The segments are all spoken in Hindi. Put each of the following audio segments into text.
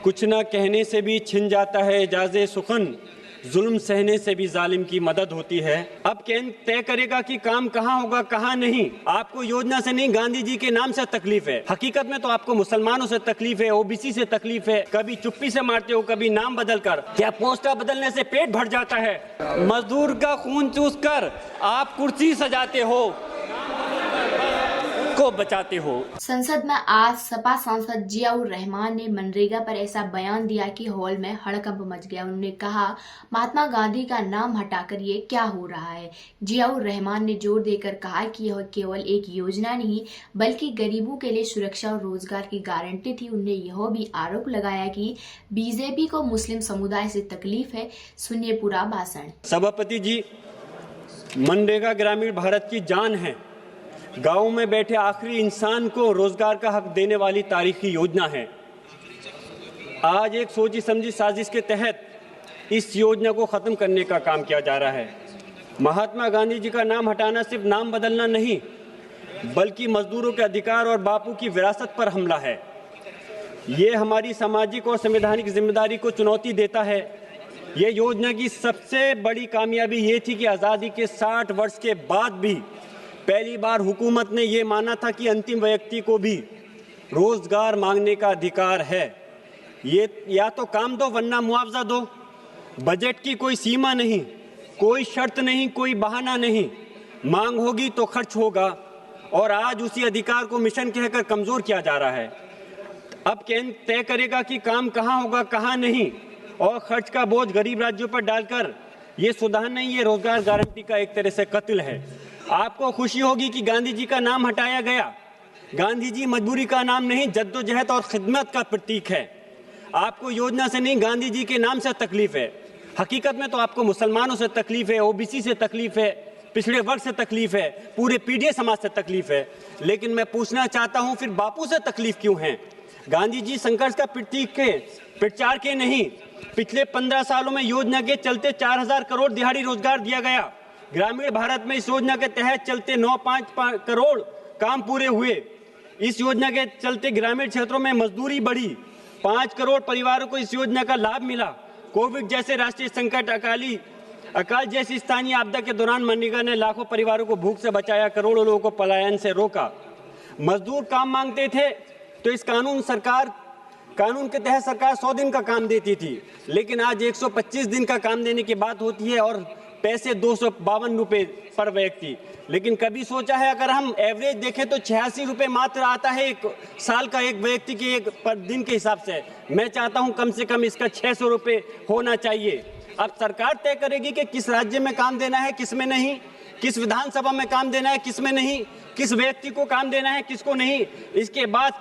कुछ न कहने से भी छिन जाता है एजाज़े सुखन, जुल्म सहने से भी जालिम की मदद होती है। अब केंद्र तय करेगा कि काम कहाँ होगा कहाँ नहीं। आपको योजना से नहीं, गांधी जी के नाम से तकलीफ है। हकीकत में तो आपको मुसलमानों से तकलीफ है, ओबीसी से तकलीफ है। कभी चुप्पी से मारते हो, कभी नाम बदल कर। क्या पोस्टर बदलने से पेट भर जाता है? मजदूर का खून चूस कर आप कुर्सी सजाते हो, को बचाते हो। संसद में आज सपा सांसद जियाउर रहमान ने मनरेगा पर ऐसा बयान दिया कि हॉल में हड़कंप मच गया। उन्होंने कहा, महात्मा गांधी का नाम हटाकर ये क्या हो रहा है। जियाउर रहमान ने जोर देकर कहा कि यह केवल एक योजना नहीं बल्कि गरीबों के लिए सुरक्षा और रोजगार की गारंटी थी। उन्होंने यह भी आरोप लगाया कि बीजेपी को मुस्लिम समुदाय से तकलीफ है। सुनिए पूरा भाषण। सभापति जी, मनरेगा ग्रामीण भारत की जान है। गाँव में बैठे आखिरी इंसान को रोजगार का हक देने वाली तारीखी योजना है। आज एक सोची समझी साजिश के तहत इस योजना को खत्म करने का काम किया जा रहा है। महात्मा गांधी जी का नाम हटाना सिर्फ नाम बदलना नहीं बल्कि मजदूरों के अधिकार और बापू की विरासत पर हमला है। ये हमारी सामाजिक और संवैधानिक जिम्मेदारी को चुनौती देता है। ये योजना की सबसे बड़ी कामयाबी ये थी कि आज़ादी के 60 वर्ष के बाद भी पहली बार हुकूमत ने ये माना था कि अंतिम व्यक्ति को भी रोजगार मांगने का अधिकार है। ये या तो काम दो वरना मुआवजा दो। बजट की कोई सीमा नहीं, कोई शर्त नहीं, कोई बहाना नहीं। मांग होगी तो खर्च होगा और आज उसी अधिकार को मिशन कहकर कमजोर किया जा रहा है। अब केंद्र तय करेगा कि काम कहाँ होगा कहाँ नहीं और खर्च का बोझ गरीब राज्यों पर डालकर ये सुधार नहीं, ये रोजगार गारंटी का एक तरह से कत्ल है। आपको खुशी होगी कि गांधी जी का नाम हटाया गया। गांधी जी मजबूरी का नाम नहीं, जद्दोजहद और खिदमत का प्रतीक है। आपको योजना से नहीं, गांधी जी के नाम से तकलीफ है। हकीकत में तो आपको मुसलमानों से तकलीफ है, ओबीसी से तकलीफ है, पिछड़े वर्ग से तकलीफ है, पूरे पीढ़ी समाज से तकलीफ है। लेकिन मैं पूछना चाहता हूं, फिर बापू से तकलीफ क्यों है? गांधी जी संघर्ष का प्रतीक के, प्रचार के नहीं। पिछले 15 सालों में योजना के चलते 4000 करोड़ दिहाड़ी रोजगार दिया गया। ग्रामीण भारत में इस योजना के तहत चलते 9.5 करोड़ काम पूरे हुए। इस योजना के चलते ग्रामीण क्षेत्रों में मजदूरी बढ़ी। 5 करोड़ परिवारों को इस योजना का लाभ मिला। कोविड जैसे राष्ट्रीय संकट, अकाल जैसी स्थानीय आपदा के दौरान मनरेगा ने लाखों परिवारों को भूख से बचाया, करोड़ों लोगों को पलायन से रोका। मजदूर काम मांगते थे तो इस कानून के तहत सरकार 100 दिन का काम देती थी, लेकिन आज 125 दिन का काम देने की बात होती है और पैसे 252 रुपए पर व्यक्ति। लेकिन कभी सोचा है, अगर हम एवरेज देखें तो 86 रुपए मात्र आता है एक साल का एक व्यक्ति के एक पर दिन के हिसाब से। मैं चाहता हूं कम से कम इसका 600 रुपए होना चाहिए। अब सरकार तय करेगी कि किस राज्य में काम देना है, किस में नहीं, किस विधानसभा में काम देना है, किस में नहीं, किस व्यक्ति को काम देना है, किसको नहीं। इसके बाद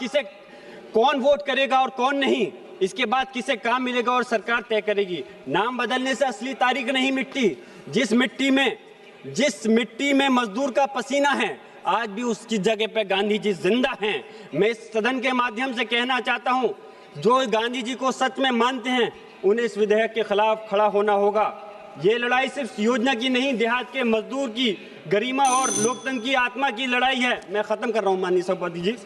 कौन वोट करेगा और कौन नहीं, इसके बाद किसे काम मिलेगा और सरकार तय करेगी। नाम बदलने से असली तारीख नहीं मिटती। जिस मिट्टी में मजदूर का पसीना है, आज भी उसकी जगह पे गांधी जी जिंदा हैं। मैं इस सदन के माध्यम से कहना चाहता हूं, जो गांधी जी को सच में मानते हैं उन्हें इस विधेयक के खिलाफ खड़ा होना होगा। ये लड़ाई सिर्फ योजना की नहीं, देहात के मजदूर की गरिमा और लोकतंत्र की आत्मा की लड़ाई है। मैं खत्म कर रहा हूं माननीय सभापति जी।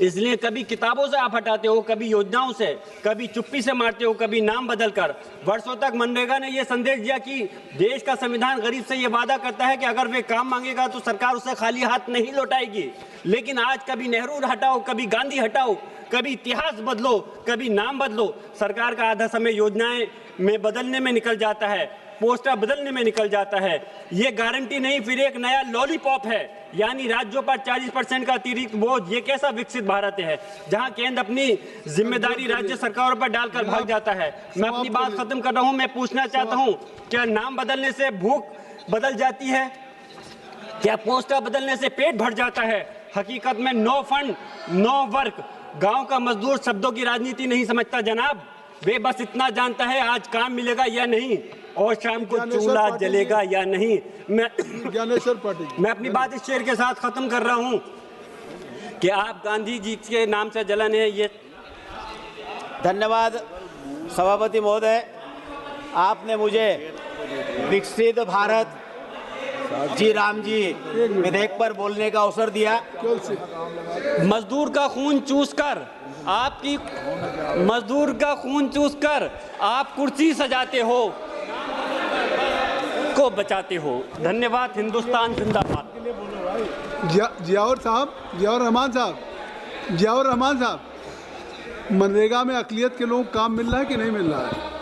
इसलिए कभी किताबों से आप हटाते हो, कभी योजनाओं से, कभी चुप्पी से मारते हो, कभी नाम बदलकर। वर्षों तक मनरेगा ने यह संदेश दिया कि देश का संविधान गरीब से यह वादा करता है कि अगर वे काम मांगेगा तो सरकार उसे खाली हाथ नहीं लौटाएगी। लेकिन आज कभी नेहरू हटाओ, कभी गांधी हटाओ, कभी इतिहास बदलो, कभी नाम बदलो। सरकार का आधा समय योजनाएं में बदलने में निकल जाता है, पोस्टर बदलने में निकल जाता है। ये गारंटी नहीं, फिर एक नया लॉलीपॉप है, यानी राज्यों पर 40% का अतिरिक्त बोझ। ये कैसा विकसित भारत है जहां केंद्र अपनी जिम्मेदारी राज्य सरकारों पर डालकर भाग जाता है। मैं अपनी बात खत्म कर रहा हूं। मैं पूछना चाहता हूं, क्या नाम बदलने से भूख बदल जाती है? क्या पोस्टर बदलने से पेट भर जाता है? हकीकत में नो फंड नो वर्क। गांव का मजदूर शब्दों की राजनीति नहीं समझता जनाब। वे बस इतना जानता है आज काम मिलेगा या नहीं और शाम को चूल्हा जलेगा या नहीं। मैं अपनी बात इस शेर के साथ खत्म कर रहा हूं कि आप गांधी जी के नाम से जलन है। ये धन्यवाद सभापति महोदय, आपने मुझे विकसित भारत जी राम जी, विधेयक पर बोलने का अवसर दिया। मजदूर का खून चूसकर आप कुर्सी सजाते हो को बचाते हो। धन्यवाद। हिंदुस्तान जिंदाबाद। जियाउर रहमान साहब, मनरेगा में अकलियत के लोगों को काम मिल रहा है कि नहीं मिल रहा है?